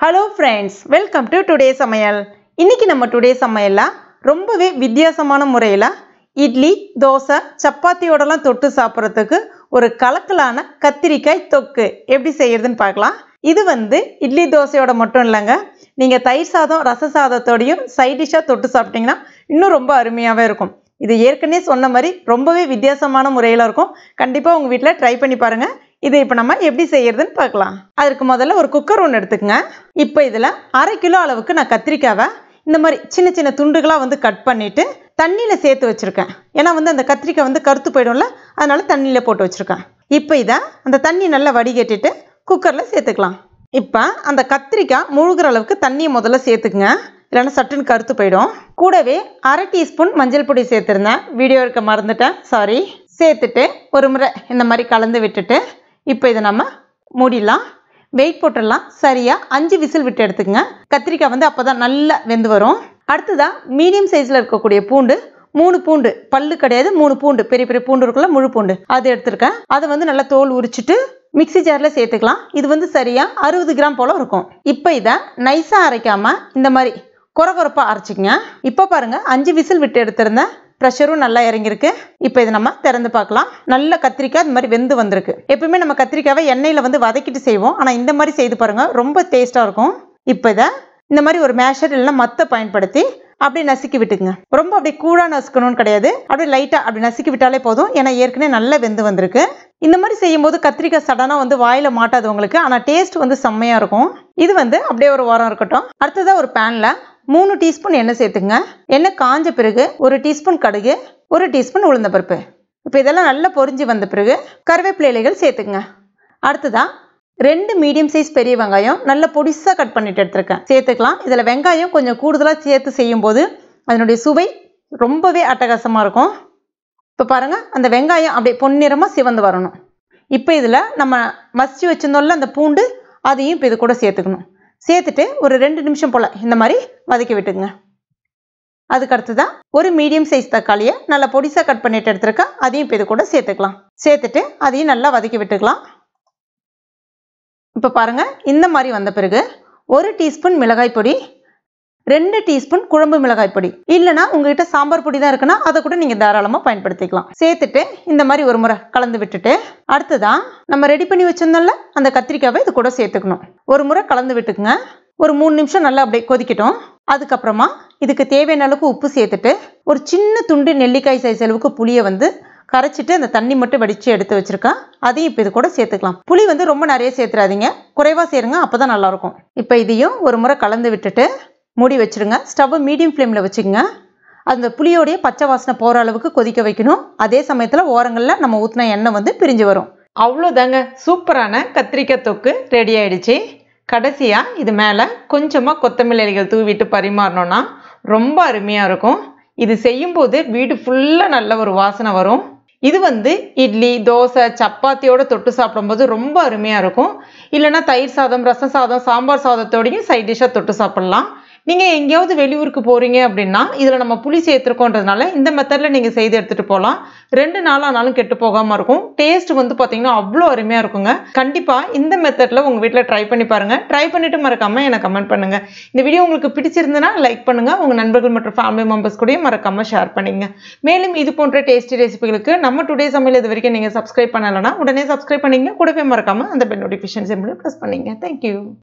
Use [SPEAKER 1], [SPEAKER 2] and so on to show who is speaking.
[SPEAKER 1] Hello friends, welcome to today's சமையல். இன்னைக்கு நம்ம today's சமையல்ல ரொம்பவே வித்தியாசமான முறையில இட்லி, தோசை, சப்பாத்தியோடலாம் தொட்டு சாப்பிடுறதுக்கு ஒரு கலக்கலான கத்திரிக்காய் தொக்கு எப்படி செய்யறதுன்னு பார்க்கலாம். இது இட்லி தோசையோட மட்டும் இல்லங்க. நீங்க தயிர் சாதம், ரச சாதத்தோடையும் சைடு டிஷ்ஷா தொட்டு சாப்பிட்டீங்கன்னா இன்னும் ரொம்ப அருமையாவே இருக்கும். இது ஏற்கனவே சொன்ன மாதிரி ரொம்பவே வித்தியாசமான முறையில இருக்கும். கண்டிப்பா உங்க வீட்ல ட்ரை பண்ணி பாருங்க. இதை இப்போ நம்ம எப்படி செய்யறதுன்னு பார்க்கலாம். அதுக்கு முதல்ல ஒரு குக்கர் ஒன்று எடுத்துக்கங்க. இப்போ இதில் 1/2 கிலோ அளவுக்கு நான் கத்திரிக்காவை இந்த மாதிரி சின்ன சின்ன துண்டுகளாக கட் பண்ணிட்டு தண்ணியில் சேர்த்து வச்சுருக்கேன். ஏன்னா அந்த கத்திரிக்காய் கருத்து போயிடும்ல, அதனால தண்ணியில் போட்டு வச்சுருக்கேன். இப்போ இதை அந்த தண்ணி நல்லா வடிகட்டிட்டு குக்கரில் சேர்த்துக்கலாம். இப்போ அந்த கத்திரிக்காய் முழுகிற அளவுக்கு தண்ணியை முதல்ல சேர்த்துக்குங்க, இல்லைன்னா சட்டுன்னு கருத்து போயிடும். கூடவே 1/2 டீஸ்பூன் மஞ்சள் பொடி சேர்த்துருந்தேன், வீடியோ எடுக்க மறந்துட்டேன், சாரி. சேர்த்துட்டு ஒரு முறை இந்த மாதிரி கலந்து விட்டுட்டு இப்போ இதை நம்ம மூடிடலாம், வெயிட் போட்டுடலாம். சரியா 5 விசில் விட்டு எடுத்துக்கங்க. கத்திரிக்காய் அப்போ தான் நல்லா வெந்து வரும். அடுத்ததான் மீடியம் சைஸில் இருக்கக்கூடிய பூண்டு 3 பூண்டு, பல்லு கிடையாது, 3 பூண்டு, பெரிய பெரிய பூண்டு இருக்குல்ல, முழு பூண்டு, அது எடுத்துருக்கேன். அதை நல்லா தோல் உரிச்சிட்டு மிக்சி ஜாரில் சேர்த்துக்கலாம். இது சரியா 60 கிராம் போல் இருக்கும். இப்போ இதை நைஸாக அரைக்காமல் இந்த மாதிரி கொரகொரப்பாக அரைச்சிக்கங்க. இப்போ பாருங்க 5 விசில் விட்டு எடுத்திருந்தேன், ப்ரெஷரும் நல்லா இறங்கியிருக்கு. இப்போ இதை நம்ம திறந்து பார்க்கலாம். நல்ல கத்திரிக்காய் இந்த மாதிரி வெந்து வந்திருக்கு. எப்பவுமே நம்ம கத்திரிக்காவை எண்ணெயில் வதக்கிட்டு செய்வோம், ஆனால் இந்த மாதிரி செய்து பாருங்க, ரொம்ப டேஸ்ட்டாக இருக்கும். இப்போ இதை இந்த மாதிரி ஒரு மேஷர் இல்லைன்னா மத்தை பயன்படுத்தி அப்படியே நசுக்கி விட்டுக்குங்க. ரொம்ப அப்படியே கூழா நசுக்கணும்னு கிடையாது, அப்படியே லைட்டாக அப்படி நசுக்கி விட்டாலே போதும். ஏன்னா ஏற்கனவே நல்லா வெந்து வந்திருக்கு. இந்த மாதிரி செய்யும்போது கத்திரிக்காய் சடனாக வாயில மாட்டாது உங்களுக்கு, ஆனால் டேஸ்ட் செம்மையாக இருக்கும். இது அப்படியே ஒரு வாரம் இருக்கட்டும். அடுத்ததாக ஒரு பேனில் 3 டீஸ்பூன் எண்ணெய் சேர்த்துங்க. எண்ணெய் காஞ்ச பிறகு 1 டீஸ்பூன் கடுகு, 1 டீஸ்பூன் உளுந்தம்பருப்பு. இப்போ இதெல்லாம் நல்லா பொரிஞ்சு வந்த பிறகு கருவேப்பிலை இலைகள் சேர்த்துங்க. அடுத்ததான் 2 மீடியம் சைஸ் பெரிய வெங்காயம் நல்லா பொடிசாக கட் பண்ணிட்டு எடுத்துருக்கேன், சேர்த்துக்கலாம். இதில் வெங்காயம் கொஞ்சம் கூடுதலாக சேர்த்து செய்யும்போது அதனுடைய சுவை ரொம்பவே அட்டகாசமாக இருக்கும். இப்போ பாருங்கள், அந்த வெங்காயம் அப்படியே பொன்னிறமாக சிவந்து வரணும். இப்போ இதில் நம்ம மசிச்சு வச்சிருந்தோம்ல அந்த பூண்டு, அதையும் இப்போ இது கூட சேர்த்துக்கணும். சேர்த்துட்டு ஒரு 2 நிமிஷம் போல் இந்த மாதிரி வதக்கி விட்டுங்க. அதுக்கு அடுத்துதான் ஒரு மீடியம் சைஸ் தக்காளியை நல்லா பொடிசாக கட் பண்ணிட்டு எடுத்துருக்கேன், அதையும் இப்போ இது கூட சேர்த்துக்கலாம். சேர்த்துட்டு அதையும் நல்லா வதக்கி விட்டுக்கலாம். இப்போ பாருங்க, இந்த மாதிரி வந்த பிறகு 1 டீஸ்பூன் மிளகாய் பொடி, 2 டீஸ்பூன் குழம்பு மிளகாய் பொடி, இல்லைனா உங்ககிட்ட சாம்பார் பொடி தான் இருக்குன்னா அதை கூட நீங்கள் தாராளமாக பயன்படுத்திக்கலாம். சேர்த்துட்டு இந்த மாதிரி ஒரு முறை கலந்து விட்டுட்டு அடுத்ததான் நம்ம ரெடி பண்ணி வச்சிருந்தோம்ல அந்த கத்திரிக்காவை இது கூட சேர்த்துக்கணும். ஒரு முறை கலந்து விட்டுக்குங்க. ஒரு 3 நிமிஷம் நல்லா அப்படியே கொதிக்கட்டும். அதுக்கப்புறமா இதுக்கு தேவையான அளவுக்கு உப்பு சேர்த்துட்டு ஒரு சின்ன துண்டு நெல்லிக்காய் சைஸ் அளவுக்கு புளியை கரைச்சிட்டு அந்த தண்ணி மட்டும் வடித்து எடுத்து வச்சிருக்கேன், அதையும் இப்போ இது கூட சேர்த்துக்கலாம். புளி ரொம்ப நிறைய சேர்த்துறாதீங்க, குறைவாக சேருங்க, அப்போ தான் நல்லாயிருக்கும். இப்போ இதையும் ஒரு முறை கலந்து விட்டுட்டு மூடி வச்சுருங்க. ஸ்டவ்வை மீடியம் ஃப்ளேமில் வச்சுக்கோங்க. அந்த புளியோடைய பச்சை வாசனை போகிற அளவுக்கு கொதிக்க வைக்கணும். அதே சமயத்தில் ஓரங்களில் நம்ம ஊற்றின எண்ணெய் பிரிஞ்சு வரும். அவ்வளோதாங்க, சூப்பரான கத்திரிக்காய் தொக்கு ரெடி ஆயிடுச்சு. கடைசியாக இது மேலே கொஞ்சமாக கொத்தமல்லி இலைகள் தூவிட்டு பரிமாறணும்னா ரொம்ப அருமையாக இருக்கும். இது செய்யும்போது வீடு ஃபுல்லாக நல்ல ஒரு வாசனை வரும். இது இட்லி, தோசை, சப்பாத்தியோட தொட்டு சாப்பிடும்போது ரொம்ப அருமையாக இருக்கும். இல்லைனா தயிர் சாதம், ரச சாதம், சாம்பார் சாதத்தோடையும் சைட் டிஷ்ஷாக தொட்டு சாப்பிட்லாம். நீங்கள் எங்கேயாவது வெளியூருக்கு போகிறீங்க அப்படின்னா இதில் நம்ம புளி சேர்த்துருக்கோன்றதுனால இந்த மெத்தடில் நீங்கள் செய்து எடுத்துகிட்டு போகலாம். 2 நாள் ஆனாலும் கெட்டு போகாமல் இருக்கும். டேஸ்ட் பார்த்தீங்கன்னா அவ்வளோ அருமையாக இருக்குங்க. கண்டிப்பாக இந்த மெத்தடில் உங்கள் வீட்டில் ட்ரை பண்ணி பாருங்கள். ட்ரை பண்ணிவிட்டு மறக்காமல் எனக்கு கமெண்ட் பண்ணுங்கள். இந்த வீடியோ உங்களுக்கு பிடிச்சிருந்ததுன்னா லைக் பண்ணுங்கள். உங்கள் நண்பர்கள் மற்றும் ஃபேமிலி மெம்பர்ஸ் கூட மறக்காமல் ஷேர் பண்ணிங்க. மேலும் இது போன்ற டேஸ்டி ரெசிபிகளுக்கு நம்ம டுடே சமையல் இது வரைக்கும் நீங்கள் சப்ஸ்கிரைப் பண்ணலைன்னா உடனே சப்ஸ்கிரைப் பண்ணிங்க. கூடவே மறக்காமல் அந்த பெல் நோட்டிஃபிகேஷன் சிம்பிள் ப்ரெஸ் பண்ணிங்க. தேங்க்யூ.